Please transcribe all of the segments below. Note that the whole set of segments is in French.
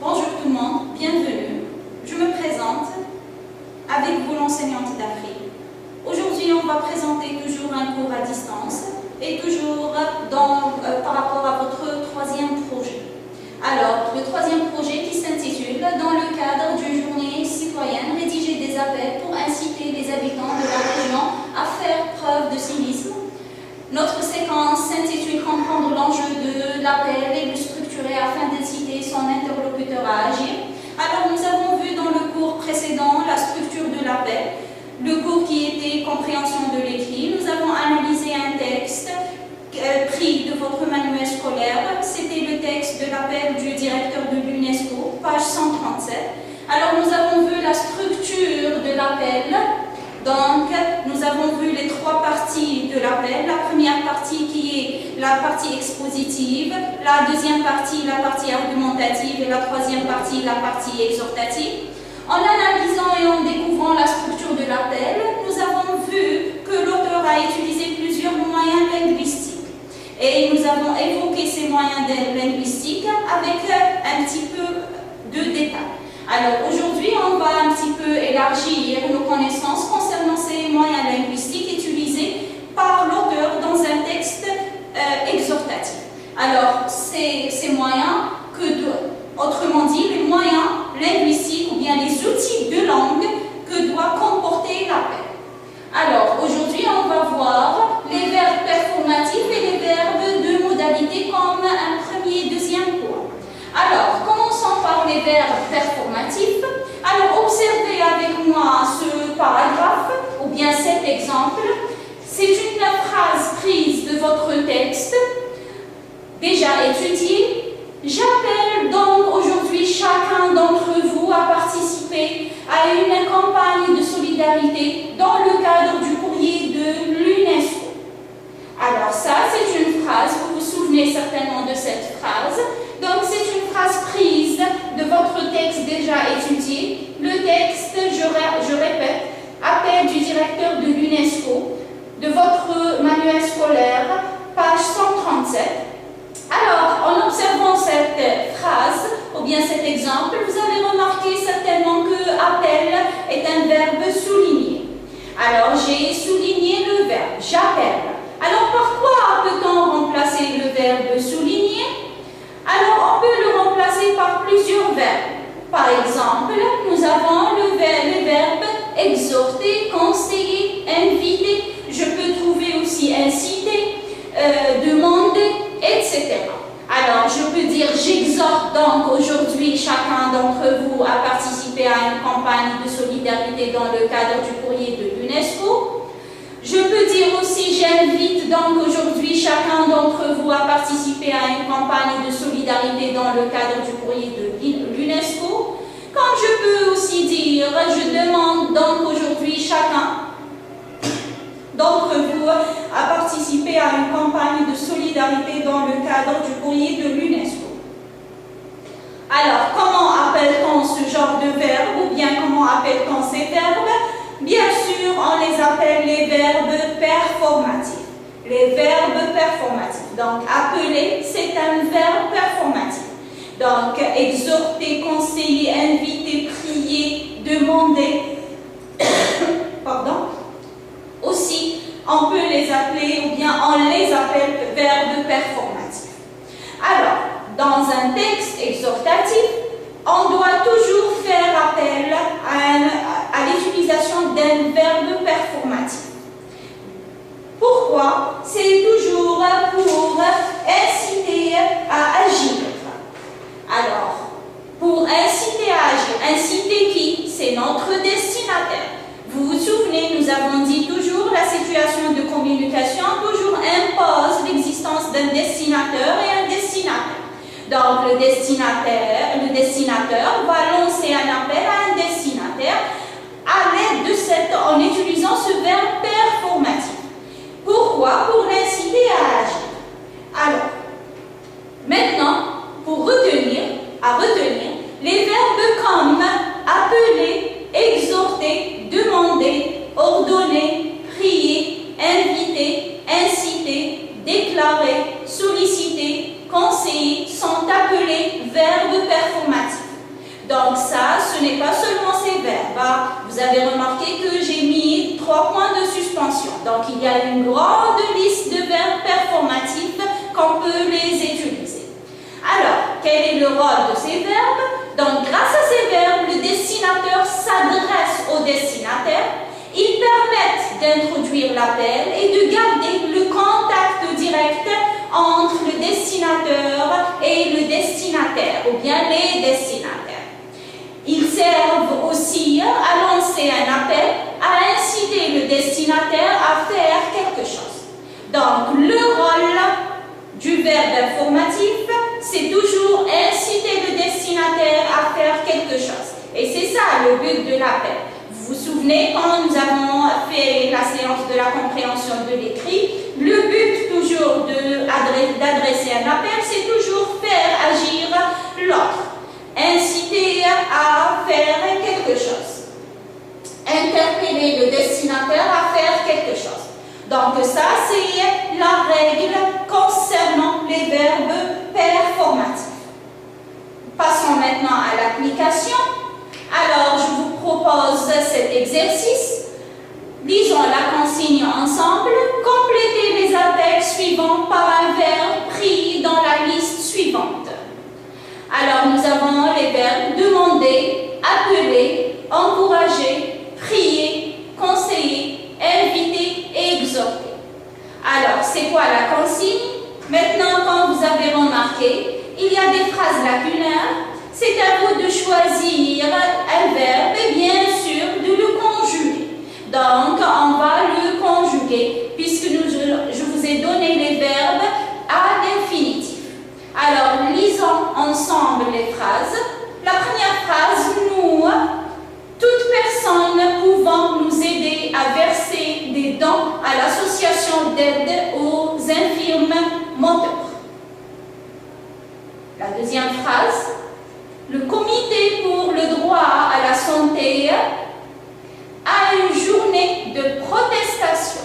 Bonjour tout le monde, bienvenue. Je me présente avec vous l'enseignante d'Afrique. Aujourd'hui, on va présenter toujours un cours à distance et toujours par rapport à votre troisième projet. Alors, le troisième projet qui s'intitule « Dans le cadre d'une journée citoyenne, rédiger des appels pour inciter les habitants de la région à faire preuve de civisme ». Notre séquence s'intitule « Comprendre l'enjeu de l'appel et le structurer afin d'inciter son interlocuteur à agir ». Alors, nous avons vu dans le cours précédent la structure de l'appel, le cours qui était compréhension de l'écrit. Nous avons analysé un texte pris de votre manuel scolaire. C'était le texte de l'appel du directeur de l'UNESCO, page 137. Alors, nous avons vu la structure de l'appel. Donc, nous avons vu les trois parties de l'appel. La première partie qui est la partie expositive, la deuxième partie, la partie argumentative et la troisième partie, la partie exhortative. En analysant et en découvrant la structure de l'appel, nous avons vu que l'auteur a utilisé plusieurs moyens linguistiques. Et nous avons évoqué ces moyens linguistiques avec un petit peu de détails. Alors aujourd'hui, on va un petit peu élargir nos connaissances concernant ces moyens linguistiques utilisés par l'auteur dans un texte exhortatif. Alors, ces moyens, autrement dit, les moyens linguistiques ou bien les outils de langue que doit comporter l'appel. Alors, aujourd'hui, on va voir les verbes performatifs et les verbes de modalité comme un premier et deuxième point. Alors, commençons par les verbes performatifs. Alors, observez avec moi ce paragraphe ou bien cet exemple. C'est une phrase prise de votre texte, déjà étudiée. J'appelle donc aujourd'hui chacun d'entre vous à participer à une campagne de solidarité dans le cadre du courrier de l'UNESCO. Alors ça, c'est une phrase, vous vous souvenez certainement de cette phrase. Donc c'est une phrase prise de votre texte déjà étudié. Le texte, je répète, appel du directeur de l'UNESCO, de votre manuel scolaire, page 137. Alors, en observant cette phrase, ou bien cet exemple, vous avez remarqué certainement que appel est un verbe souligné. Alors, j'ai souligné le verbe, j'appelle. Alors, par quoi peut-on remplacer le verbe souligner? Alors, on peut le remplacer par plusieurs verbes. Par exemple, nous avons le verbe exhorter, conseiller, inviter. Je peux trouver aussi inciter, demander, etc. Alors, je peux dire, j'exhorte donc aujourd'hui chacun d'entre vous à participer à une campagne de solidarité dans le cadre du courrier de l'UNESCO. Je peux dire aussi, j'invite donc aujourd'hui chacun d'entre vous à participer à une campagne de solidarité dans le cadre du courrier de l'UNESCO. Comme je peux aussi dire, je demande donc aujourd'hui chacun d'entre vous à participer à une campagne de solidarité dans le cadre du courrier de l'UNESCO. Alors, comment appelle-t-on ce genre de verbe ou bien comment appelle-t-on ces verbes? Bien sûr, on les appelle les verbes performatifs. Les verbes performatifs. Donc, appeler, c'est un verbe performatif. Donc, exhorter, conseiller, inviter, prier, demander. Pardon. Aussi, on peut les appeler ou bien on les appelle verbes performatifs. Alors, dans un texte exhortatif, on doit toujours faire appel à l'utilisation d'un verbe performatif. Pourquoi? C'est toujours pour inciter à agir. Alors, pour inciter à agir, inciter qui? C'est notre destinataire. Vous vous souvenez, nous avons dit toujours la situation de communication toujours impose l'existence d'un destinateur et un destinataire. Donc le destinateur va lancer un appel à un destinataire à l'aide de en utilisant ce verbe performatif. Pourquoi? Pour l'inciter à agir. Alors, maintenant, pour retenir, les verbes comme appeler, exhorter, demander, ordonner, prier, inviter, inciter, déclarer, solliciter, conseiller sont appelés appelés verbes performatifs. Donc ça, ce n'est pas seulement ces verbes. Vous avez remarqué que j'ai mis 3 points de suspension. Donc il y a une grande liste de verbes performatifs qu'on peut les utiliser. Alors, quel est le rôle de ces verbes? Donc grâce à ces verbes, le destinateur s'adresse au destinataire. Ils permettent d'introduire l'appel et de garder le contact direct entre le destinateur et le destinataire, ou bien les destinataires. Ils servent aussi à lancer un appel, à inciter le destinataire à faire quelque chose. Donc, le rôle du verbe informatif, c'est toujours inciter le destinataire à faire quelque chose. Et c'est ça le but de l'appel. Vous vous souvenez, quand nous avons fait la séance de la compréhension de l'écrit, le but toujours d'adresser un appel, c'est toujours faire agir l'autre. Inciter à faire quelque chose. Interpeller le destinataire à faire quelque chose. Donc ça, c'est la règle concernant les verbes performatifs. Passons maintenant à l'application. Alors, je vous propose cet exercice. Lisons la consigne ensemble. Complétez les appels suivants par un verbe pris dans la liste suivante. Alors, nous avons les verbes demander, appeler, encourager, prier, conseiller, inviter et exhorter. Alors, c'est quoi la consigne? Maintenant, comme vous avez remarqué, il y a des phrases lacunaires. C'est à vous de choisir un verbe et bien sûr de le conjuguer. Donc, on va le conjuguer puisque je vous ai donné les verbes à l'infinitif. Alors, lisons ensemble les phrases. La première phrase, nous, toute personne pouvant nous aider à verser des dons à l'association d'aide aux infirmes moteurs. La deuxième phrase, le comité pour le droit à la santé a une journée de protestation.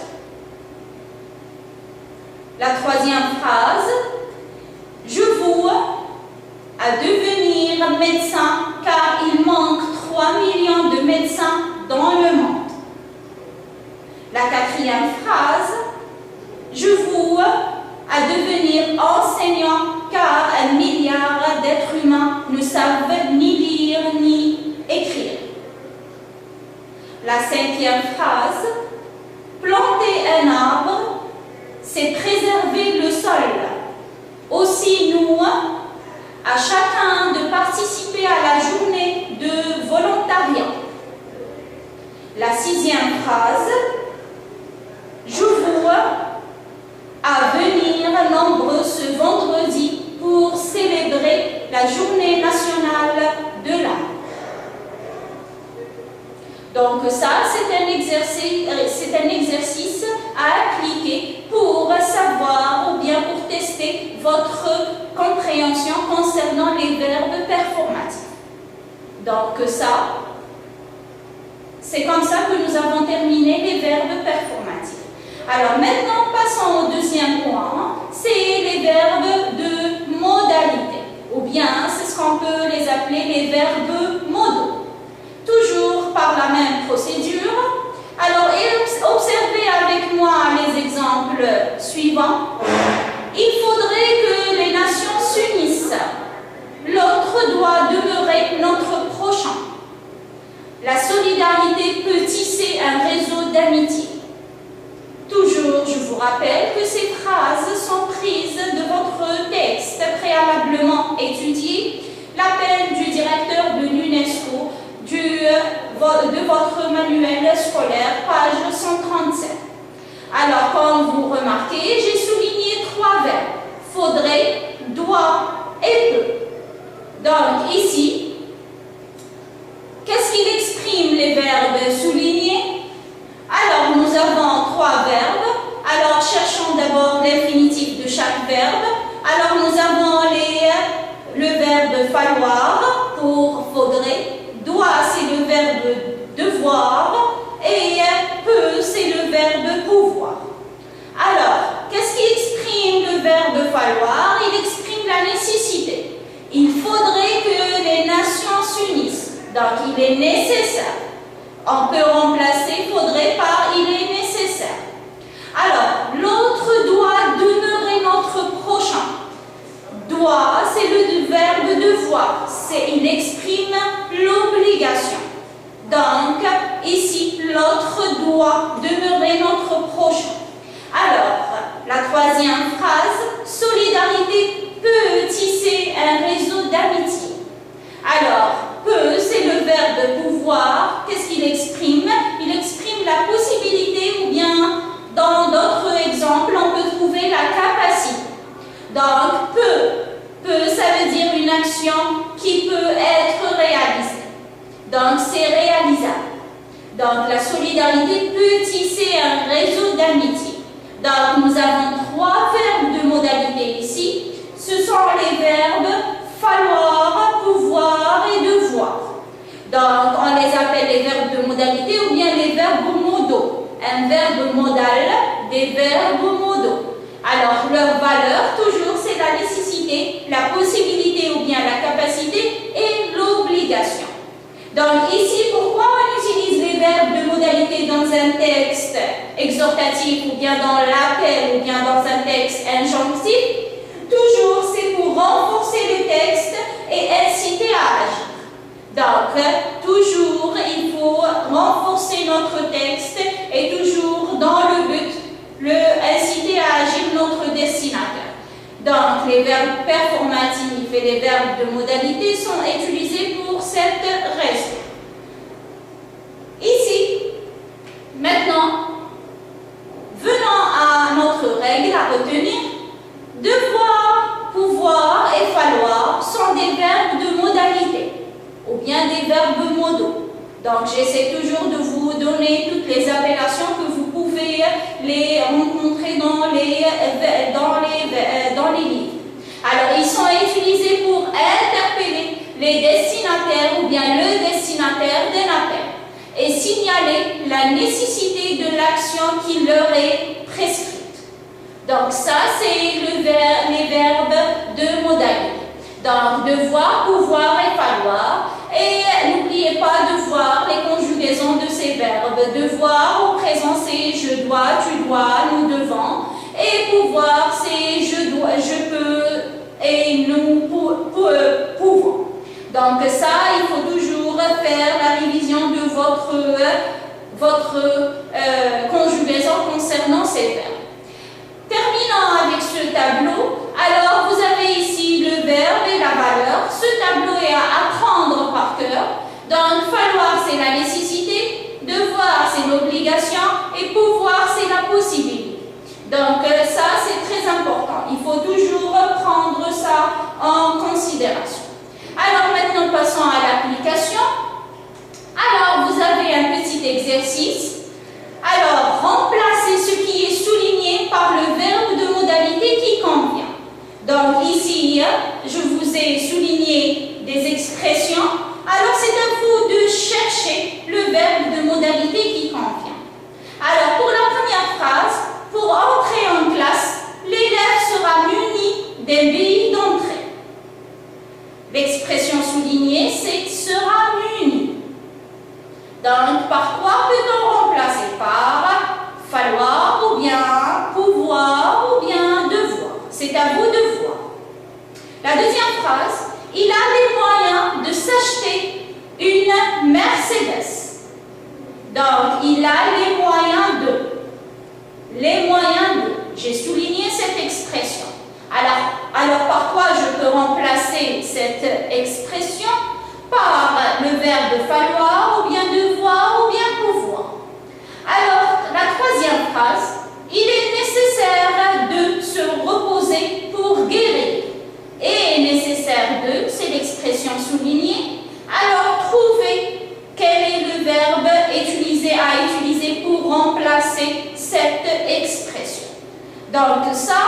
La troisième phrase, je vous à devenir médecin car il manque 3 millions de médecins dans le monde. La quatrième phrase, je vous à devenir enseignant car 1 milliard d'êtres humains ne savent ni lire ni écrire. La cinquième phrase, planter un arbre, c'est préserver le sol. Aussi nous, à chacun de participer à la journée de volontariat. La sixième phrase, je vous à venir nombreux ce vendredi pour célébrer la journée nationale de l'art. Donc ça, c'est un exercice à appliquer pour savoir ou bien pour tester votre compréhension concernant les verbes performatifs. Donc ça, c'est comme ça que nous avons terminé les verbes performatifs. Alors maintenant, passons au deuxième point, c'est les verbes de modalité, ou bien c'est ce qu'on peut les appeler les verbes modaux. Toujours par la même procédure. Alors, observez avec moi les exemples suivants. Il faudrait que les nations s'unissent. L'autre doit demeurer notre prochain. La solidarité peut tisser un réseau d'amitié. Toujours, je vous rappelle que ces phrases sont prises de votre texte préalablement étudié, l'appel du directeur de l'UNESCO, de votre manuel scolaire, page 137. Alors, comme vous remarquez, j'ai souligné 3 verbes. Faudrait, doit et peut. Donc, ici, qu'est-ce qu'il exprime les verbes soulignés? Alors, nous avons 3 verbes. Alors, cherchons d'abord l'infinitif de chaque verbe. Alors, nous avons le verbe falloir pour faudrait. Doit, c'est le verbe devoir. Et peut, c'est le verbe pouvoir. Alors, qu'est-ce qui exprime le verbe falloir? Il exprime la nécessité. Il Donc, il est nécessaire. On peut remplacer faudrait par il est nécessaire. Alors, l'autre doit demeurer notre prochain. Doit, c'est le verbe devoir. Il exprime l'obligation. Donc, ici, l'autre doit demeurer notre prochain. Alors, la troisième phrase, solidarité peut tisser un réseau d'amitié. Alors, peut, c'est le verbe pouvoir. Qu'est-ce qu'il exprime? Il exprime la possibilité ou bien, dans d'autres exemples, on peut trouver la capacité. Donc, peut, ça veut dire une action qui peut être réalisée. Donc, c'est réalisable. Donc, la solidarité peut tisser un réseau d'amitié. Donc, nous avons trois verbes de modalité ici. Ce sont les verbes falloir, pouvoir et devoir. Donc, on les appelle les verbes de modalité ou bien les verbes modaux. Un verbe modal, des verbes modaux. Alors, leur valeur, toujours, c'est la nécessité, la possibilité ou bien la capacité et l'obligation. Donc, ici, pourquoi on utilise les verbes de modalité dans un texte exhortatif ou bien dans l'appel ou bien dans un texte injonctif? Toujours, c'est pour renforcer le texte et inciter à agir. Donc, toujours, il faut renforcer notre texte et toujours dans le but, inciter à agir notre destinataire. Donc, les verbes performatifs et les verbes de modalité sont utilisés pour cette raison. Ici, maintenant, venons à notre règle à retenir. Devoir, pouvoir et falloir sont des verbes de modalité ou bien des verbes modaux. Donc, j'essaie toujours de vous donner toutes les appellations que vous pouvez les rencontrer dans les livres. Alors, ils sont utilisés pour interpeller les destinataires ou bien le destinataire d'un appel et signaler la nécessité de l'action qui leur est prescrite. Donc, ça, c'est les verbes de modalité. Donc, devoir, pouvoir et falloir. Et n'oubliez pas de voir les conjugaisons de ces verbes. Devoir au présent, c'est je dois, tu dois, nous devons. Et pouvoir, c'est je dois, je peux et nous pouvons. Donc, ça, il faut toujours faire la révision de votre conjugaison concernant ces verbes. Terminons avec ce tableau. Alors, vous avez ici le verbe et la valeur. Ce tableau est à apprendre par cœur. Donc, falloir, c'est la nécessité. Devoir, c'est l'obligation. Et pouvoir, c'est la possibilité. Donc, ça, c'est très important. Il faut toujours prendre ça en considération. Alors, maintenant, passons à l'application. Alors, vous avez un petit exercice. Alors, remplacez ce qui est souligné par le verbe de modalité qui convient. Donc, ici, je vous ai souligné des expressions. Alors, c'est à vous de chercher le verbe de modalité qui convient. Alors, pour la première phrase, pour entrer en classe, l'élève sera muni d'un billet d'entrée. L'expression soulignée, c'est sera muni. Donc, par quoi peut-on remplacer? Par falloir ou bien pouvoir ou bien devoir. C'est à vous de voir. La deuxième phrase, il a les moyens de s'acheter une Mercedes. Donc, il a les moyens de. Les moyens de. J'ai souligné cette expression. Alors, par quoi je peux remplacer cette expression? Par le verbe falloir, ou bien devoir, ou bien pouvoir. Alors, la troisième phrase, il est nécessaire de se reposer pour guérir. Et nécessaire de, c'est l'expression soulignée. Alors, trouvez quel est le verbe à utiliser pour remplacer cette expression. Donc, ça,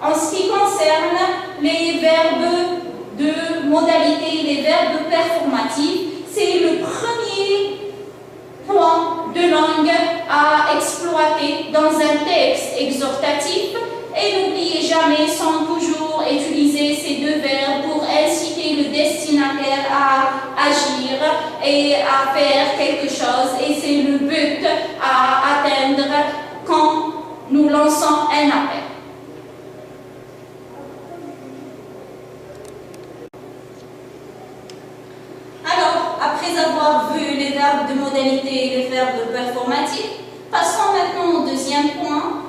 en ce qui concerne les verbes de modalité, les verbes performatifs, c'est le premier point de langue à exploiter dans un texte exhortatif. Et n'oubliez jamais, sans toujours utiliser ces deux verbes pour inciter le destinataire à agir et à faire quelque chose. Et c'est le but à atteindre quand nous lançons un appel. Alors, après avoir vu les verbes de modalité et les verbes performatifs, passons maintenant au deuxième point.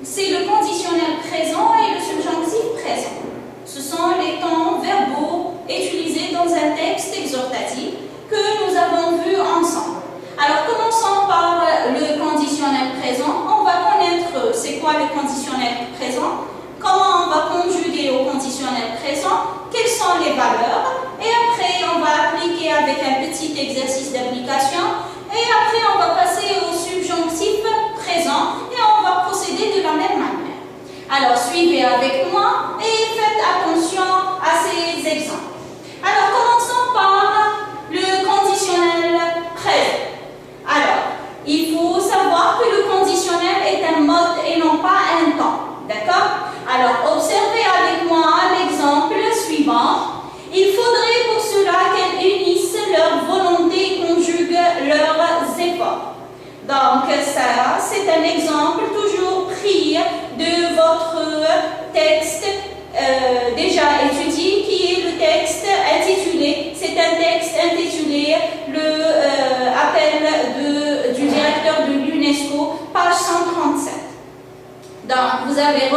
C'est le conditionnel présent et le subjonctif présent. Ce sont les temps verbaux utilisés dans un texte exhortatif que nous avons vu ensemble. Alors, commençons par le conditionnel présent. On va connaître c'est quoi le conditionnel présent, comment on va conjuguer au conditionnel présent, quelles sont les valeurs, et après on va appliquer avec un petit exercice d'application, et après on va passer au subjonctif présent et on va procéder de la même manière. Alors suivez avec moi et faites attention à ces exemples. Alors commençons par le conditionnel présent. Alors, il faut savoir que le conditionnel est un mode et non pas un temps. D'accord? Alors, observez avec moi l'exemple suivant. Il faudrait pour cela qu'elles unissent leur volonté et conjuguent leurs efforts. Donc, ça, c'est un exemple toujours pris de votre texte déjà étudié, qui est le texte intitulé, c'est un texte intitulé le appel du directeur de l'UNESCO, page 137. Donc, vous avez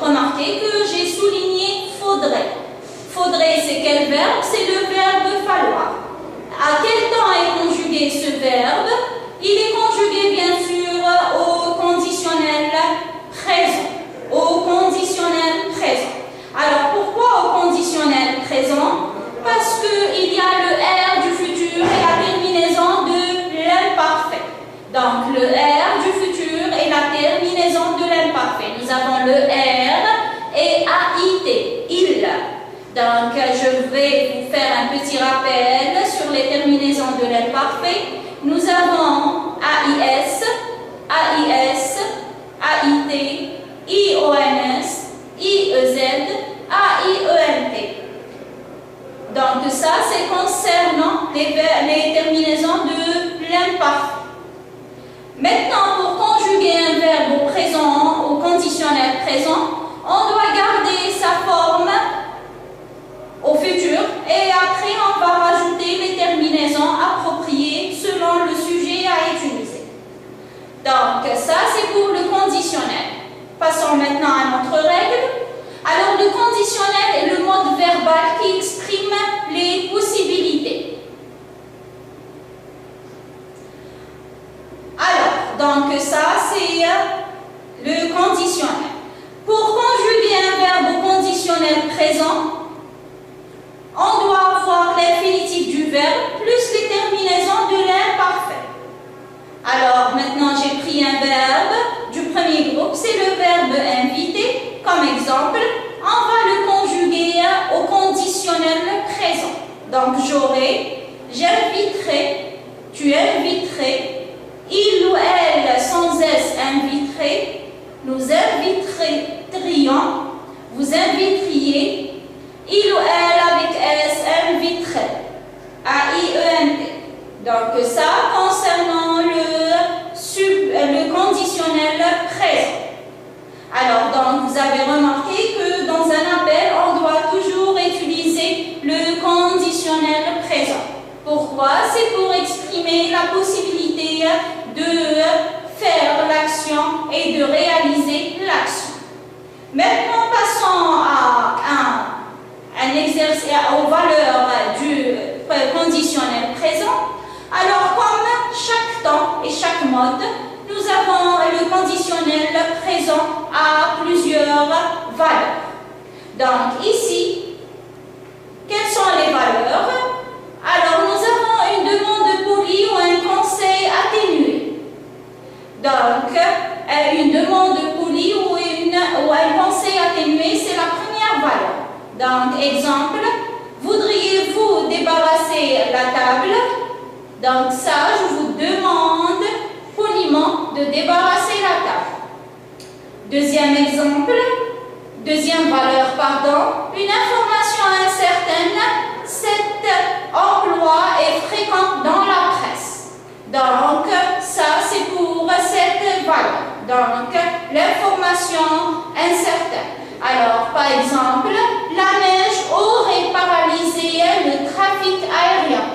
remarqué que j'ai souligné faudrait. Faudrait, c'est quel verbe? C'est le verbe falloir. À quel temps est conjugué ce verbe? Il est conjugué bien sûr au conditionnel présent. Au conditionnel présent. Alors, pourquoi au conditionnel présent? Parce qu'il y a le R du futur et la terminaison de l'imparfait. Donc, le R du futur et la terminaison de l'imparfait. Nous avons le R et AIT, il. Donc, je vais vous faire un petit rappel sur les terminaisons de l'imparfait. Nous avons AIS, AIS, AIT, IONS, IEZ, AIENT. Donc, ça, c'est concernant les terminaisons de l'imparfait. Maintenant, pour conjuguer un verbe au présent, au conditionnel présent, on doit garder sa forme au futur et après on va rajouter les terminaisons appropriées selon le sujet à utiliser. Donc ça c'est pour le conditionnel. Passons maintenant à notre règle. Alors le conditionnel est le mode verbal qui exprime les possibilités. Alors, donc ça c'est le conditionnel. Pour conjuguer un verbe au conditionnel présent, on doit avoir l'infinitif du verbe plus les terminaisons de l'imparfait. Alors, maintenant, j'ai pris un verbe du premier groupe, c'est le verbe inviter. Comme exemple, on va le conjuguer au conditionnel présent. Donc, j'aurai, j'inviterai, tu inviterais, il ou elle sans S inviterait, nous inviterions, vous inviteriez, il ou elle avec S inviterait, A-I-E-N-T. Donc ça concernant le conditionnel présent. Alors donc vous avez remarqué que dans un appel on doit toujours utiliser le conditionnel présent. Pourquoi? C'est pour exprimer la possibilité de faire l'action et de réaliser l'action. Maintenant passons à un exercice aux valeurs du conditionnel présent. Alors, comme chaque temps et chaque mode, nous avons le conditionnel présent à plusieurs valeurs. Donc, ici, quelles sont les valeurs? Alors, nous avons une demande polie ou un conseil atténué. Donc, une demande polie ou un conseil atténué, c'est la première valeur. Donc, exemple, voudriez-vous débarrasser la table? Donc, ça, je vous demande poliment de débarrasser la table. Deuxième exemple, deuxième valeur, pardon, une information incertaine, cette Donc, l'information incertaine. Alors, par exemple, la neige aurait paralysé le trafic aérien.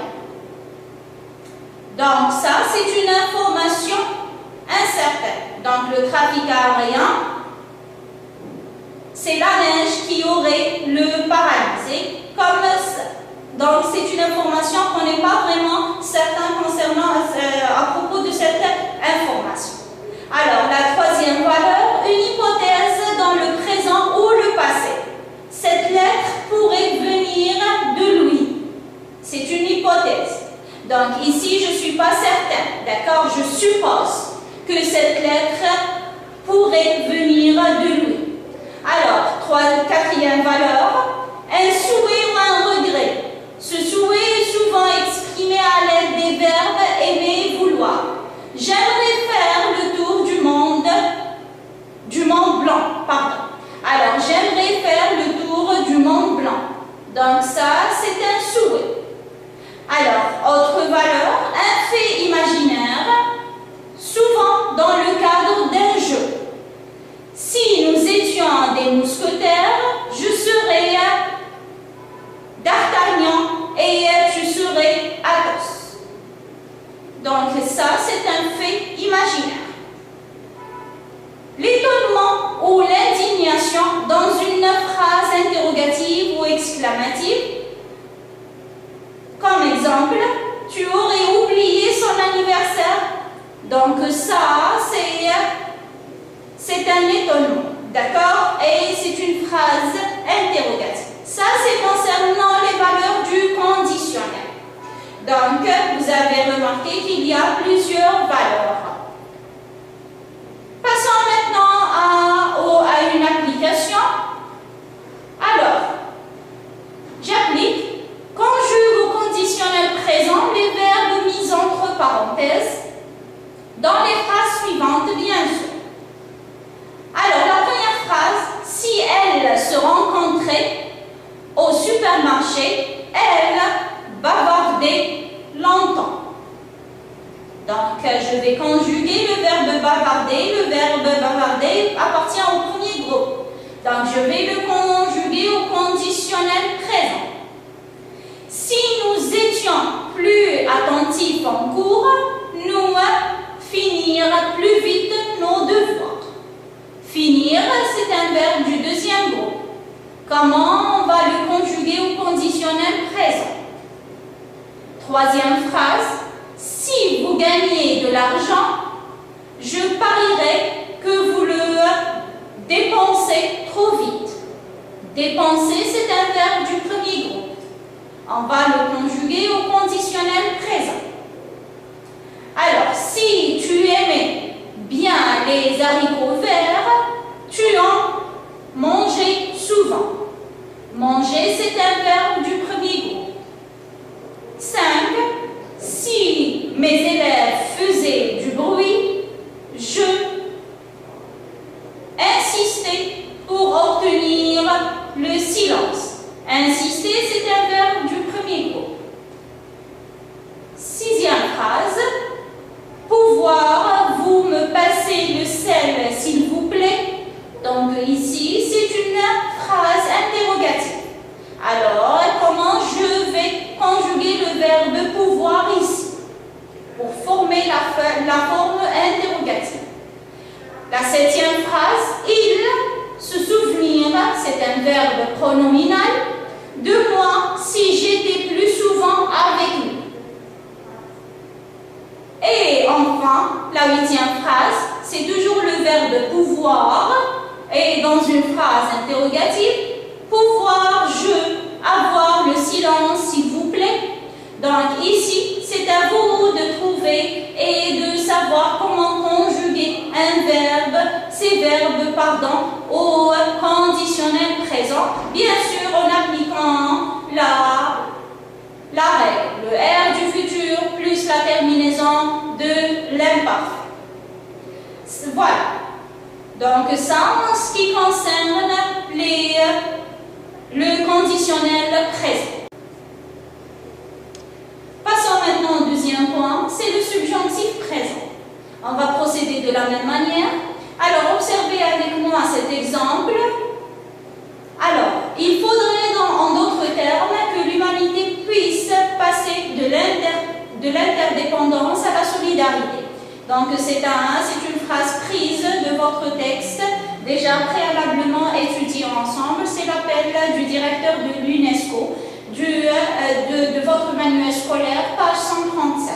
Donc, ça, c'est une information incertaine. Donc, le trafic aérien, c'est la neige qui aurait le paralysé comme ça. Donc, c'est une information qu'on n'est pas vraiment certain concernant à propos de cette information. Alors, la troisième valeur, une hypothèse dans le présent ou le passé. Cette lettre pourrait venir de lui. C'est une hypothèse. Donc, ici, je ne suis pas certaine. D'accord? Je suppose que cette lettre pourrait venir de lui. Alors, quatrième valeur, un souhait ou un regret. Ce souhait est souvent exprimé à l'aide des verbes aimer et vouloir. J'aimerais faire le tour du Mont Blanc. Alors, j'aimerais faire le tour du Mont Blanc. Donc, ça, c'est un souhait. Alors, autre valeur, un fait imaginaire, souvent dans le cadre d'un jeu. Si nous étions des mousquetaires, je serais D'Artagnan et tu serais Athos. Donc ça, c'est un fait imaginaire. L'étonnement ou l'indignation dans une phrase interrogative ou exclamative. Comme exemple, tu aurais oublié son anniversaire. Donc ça, c'est un étonnement. D'accord? Et c'est une phrase interrogative. Ça, c'est concernant les valeurs du conditionnel. Donc, vous avez remarqué qu'il y a plusieurs valeurs. Passons maintenant à une application. Alors, j'applique, conjugue au conditionnel présent les verbes mis entre parenthèses dans les phrases suivantes, bien sûr. Alors, la première phrase, si elles se rencontraient au supermarché, elle bavardait longtemps. Donc, je vais conjuguer le verbe bavarder. Le verbe bavarder appartient au premier groupe. Donc, je vais le conjuguer au conditionnel présent. Si nous étions plus attentifs en cours, nous finirons plus vite nos devoirs. Finir, c'est un verbe du deuxième groupe. Comment on va le conjuguer au conditionnel présent? Troisième phrase, si vous gagnez de l'argent, je parierais que vous le dépensez trop vite. Dépenser, c'est un verbe du premier groupe. On va le conjuguer au conditionnel présent. Alors, si tu aimais bien les haricots verts, tu en mangeais souvent. Manger, c'est un verbe du premier groupe. 5. Si mes élèves faisaient du bruit, je insistais pour obtenir le silence. Insister, c'est un verbe du premier groupe. Sixième phrase. Pouvoir, vous me passez le sel, s'il vous plaît. Donc ici, c'est une phrase interrogative. Alors, comment je vais conjuguer le verbe pouvoir ici pour former la forme interrogative? La septième phrase, il, se souvenir, c'est un verbe pronominal, de moi si j'étais plus souvent avec lui. Et enfin, la huitième phrase, c'est toujours le verbe pouvoir, et dans une phrase interrogative, pouvoir, avoir le silence, s'il vous plaît. Donc ici, c'est à vous de trouver et de savoir comment conjuguer ces verbes, au conditionnel présent, bien sûr en appliquant la règle, le R du futur plus la terminaison de l'imparfait. Voilà. Donc ça, en ce qui concerne le conditionnel présent. Passons maintenant au deuxième point, c'est le subjonctif présent. On va procéder de la même manière. avec moi cet exemple. Alors, il faudrait en d'autres termes que l'humanité puisse passer de l'interdépendance à la solidarité. Donc, c'est une phrase prise de votre texte, déjà préalablement étudié ensemble. C'est l'appel du directeur de l'UNESCO, de votre manuel scolaire, page 137.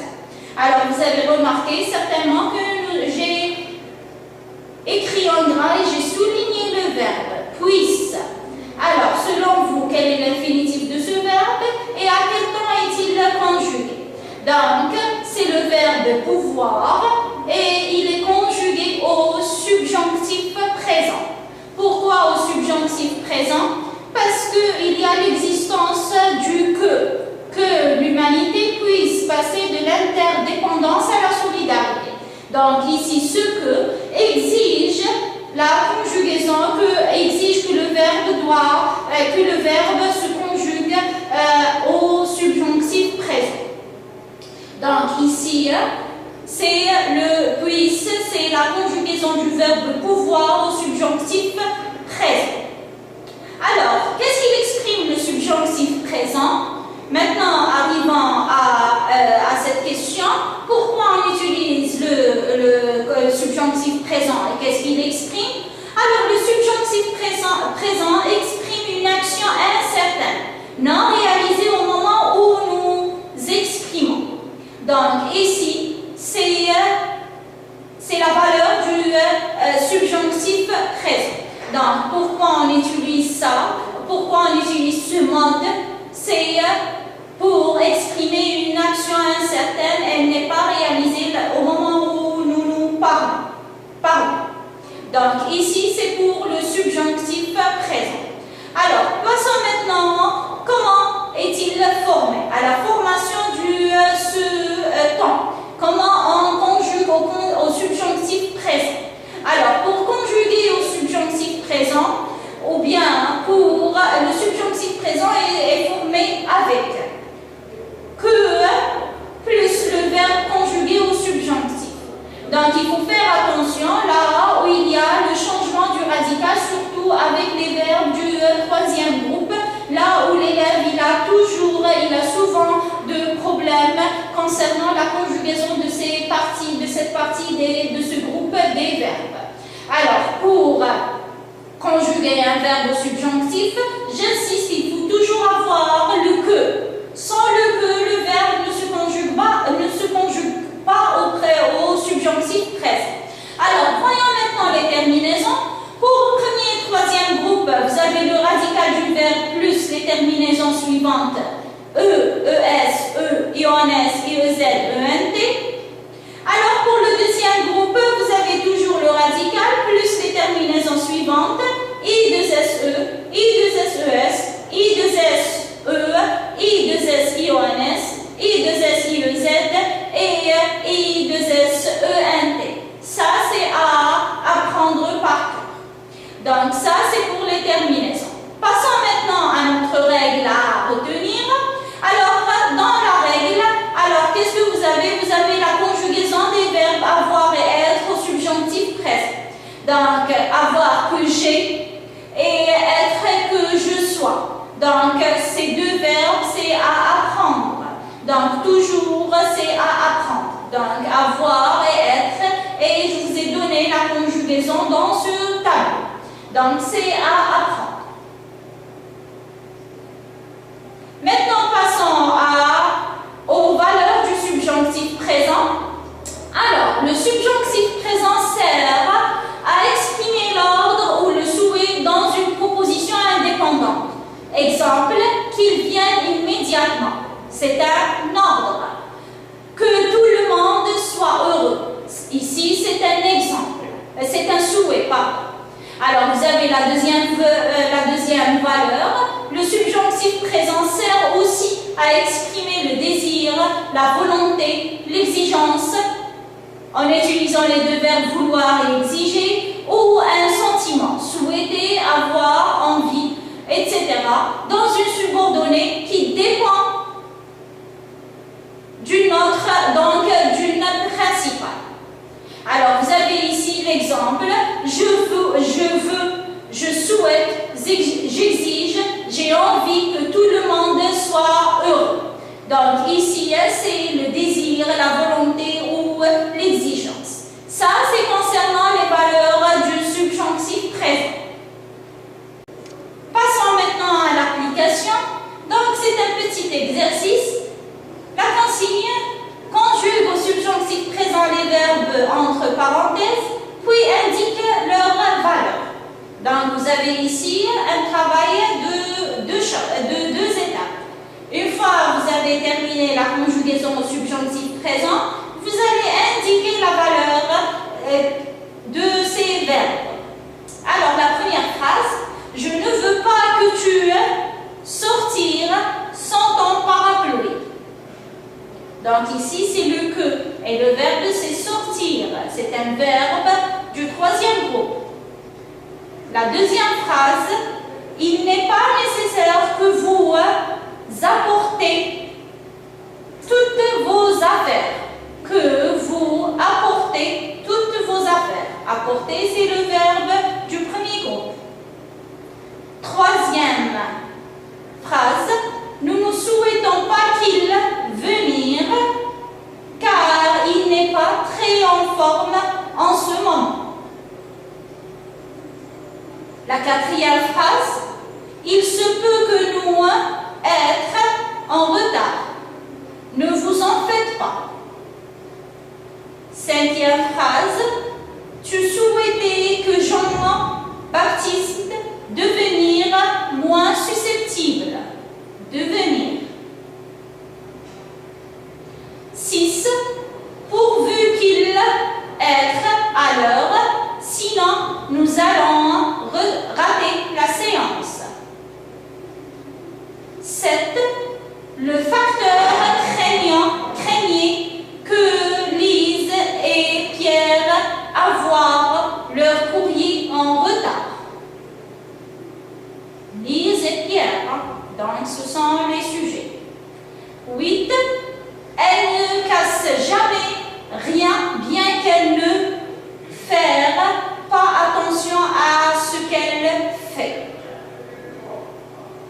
Alors, vous avez remarqué certainement que j'ai écrit en gras et j'ai souligné le verbe « puisse ». Alors, selon vous, quel est l'infinitif de ce verbe et à quel temps est-il conjugué? Donc, c'est le verbe « pouvoir » et il est conjugué au subjonctif présent. Pourquoi au subjonctif présent? Parce qu'il y a l'existence du que l'humanité puisse passer de l'interdépendance à la solidarité. Donc ici, ce que exige la conjugaison, exige que le verbe se conjugue au subjonctif présent. Donc ici, c'est le puisse, c'est la conjugaison du verbe pouvoir au subjonctif présent. Alors, qu'est-ce qu'il exprime le subjonctif présent? Maintenant, arrivant à cette question, pourquoi on utilise le subjonctif présent et qu'est-ce qu'il exprime? Alors, le subjonctif présent exprime une action incertaine, non réalisée au moment où nous exprimons. Donc, ici, c'est la valeur du subjonctif présent. Donc, pourquoi on utilise ça? Pourquoi on utilise ce mode? C'est pour exprimer une action incertaine, elle n'est pas réalisée au moment où nous parlons. Donc, ici, c'est pour le subjonctif présent. Alors, passons maintenant, comment est-il formé? À la formation de ce temps. Comment on conjugue au subjonctif présent? Alors, pour conjuguer au subjonctif présent, ou bien pour le subjonctif présent est formé avec que plus le verbe conjugué au subjonctif. Donc, il faut faire attention là où il y a le changement du radical, surtout avec les verbes du troisième groupe, là où l'élève il a souvent de problèmes concernant la conjugaison de cette partie de ce groupe des verbes. Alors, pour conjuguer un verbe au subjonctif, j'insiste, il faut toujours avoir le que. Sans le que, le verbe ne se conjugue pas au subjonctif présent. Alors, voyons maintenant les terminaisons. Pour le premier et troisième groupe, vous avez le radical du verbe plus les terminaisons suivantes e, es, iones, iez, ent. Alors, pour le deuxième groupe, vous avez toujours le radical plus les terminaisons suivantes i2se, i2ses, i2se, i2s, iones, i2s, iez et i2s, ent. Ça, c'est à apprendre par cœur. Donc, ça, c'est pour les terminaisons. Passons maintenant à notre règle à retenir. Alors, dans la règle, qu'est-ce que vous avez? Vous avez la conjugaison des verbes avoir et être au subjonctif présent. Donc, avoir que j'ai et être que je sois. Donc, ces deux verbes, c'est à apprendre. Donc, toujours, c'est à apprendre. Donc, avoir et être. Et je vous ai donné la conjugaison dans ce tableau. Donc, c'est à apprendre. Maintenant, passons aux valeurs du subjonctif présent. Alors, le subjonctif présent sert à exprimer l'ordre ou le souhait dans une proposition indépendante. Exemple, qu'il vienne immédiatement. C'est un ordre. Que tout le monde soit heureux. Ici, c'est un exemple. C'est un souhait, pardon. Alors, vous avez la deuxième valeur. Le subjonctif présent sert aussi à exprimer le désir, la volonté, l'exigence, en utilisant les deux verbes vouloir et exiger, ou un sentiment, souhaiter, avoir, envie, etc., dans une subordonnée qui dépend d'une autre, donc d'une principale. Alors, vous avez ici l'exemple, je Donc ici, c'est le désir, la volonté ou l'exigence. Ça, c'est concernant les valeurs du subjonctif présent. Passons maintenant à l'application. Donc c'est un petit exercice. La consigne conjugue au subjonctif présent les verbes entre parenthèses, puis indique leur valeur. Donc vous avez ici un travail de deux étapes. Une fois que vous avez terminé la conjugaison au subjonctif présent, vous allez indiquer la valeur de ces verbes. Alors la première phrase, je ne veux pas que tu sortir sans ton parapluie. Donc ici c'est le que et le verbe c'est sortir. C'est un verbe du troisième groupe. La deuxième phrase, il n'est pas nécessaire que vous apportez toutes vos affaires. Que vous apportez toutes vos affaires. Apporter, c'est le verbe du premier groupe. Troisième phrase, nous ne souhaitons pas qu'il venir car il n'est pas très en forme en ce moment. La quatrième phrase, il se peut que nous être en retard. Ne vous en faites pas. Cinquième phrase, tu souhaitais que Jean-Baptiste devenir moins susceptible. Devenir. 6. Pourvu qu'il être à l'heure, sinon nous allons rater la séance. 7. Le facteur craignait que Lise et Pierre avoir leur courrier en retard. Lise et Pierre, donc ce sont les sujets. 8. Elle ne casse jamais rien, bien qu'elle ne fasse pas attention à ce qu'elle fait.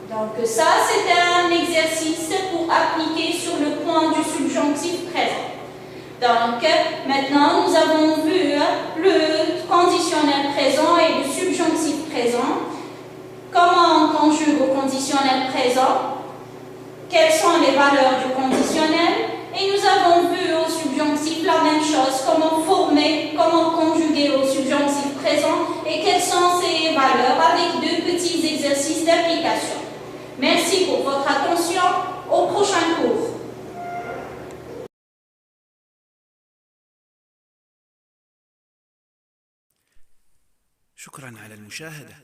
Donc ça, c'est un exercice pour appliquer sur le point du subjonctif présent. Donc maintenant, nous avons vu le conditionnel présent et le subjonctif présent. Comment on conjugue au conditionnel présent? Quelles sont les valeurs du conditionnel? Et nous avons vu au subjonctif la même chose, comment former, comment conjuguer au subjonctif présent et quelles sont ces valeurs avec deux petits exercices d'application. Merci pour votre attention. Au prochain cours. شكرا على المشاهدة.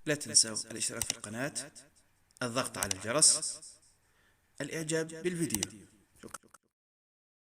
لا تنسوا الاشتراك في القناة، الضغط على الجرس، الإعجاب بالفيديو.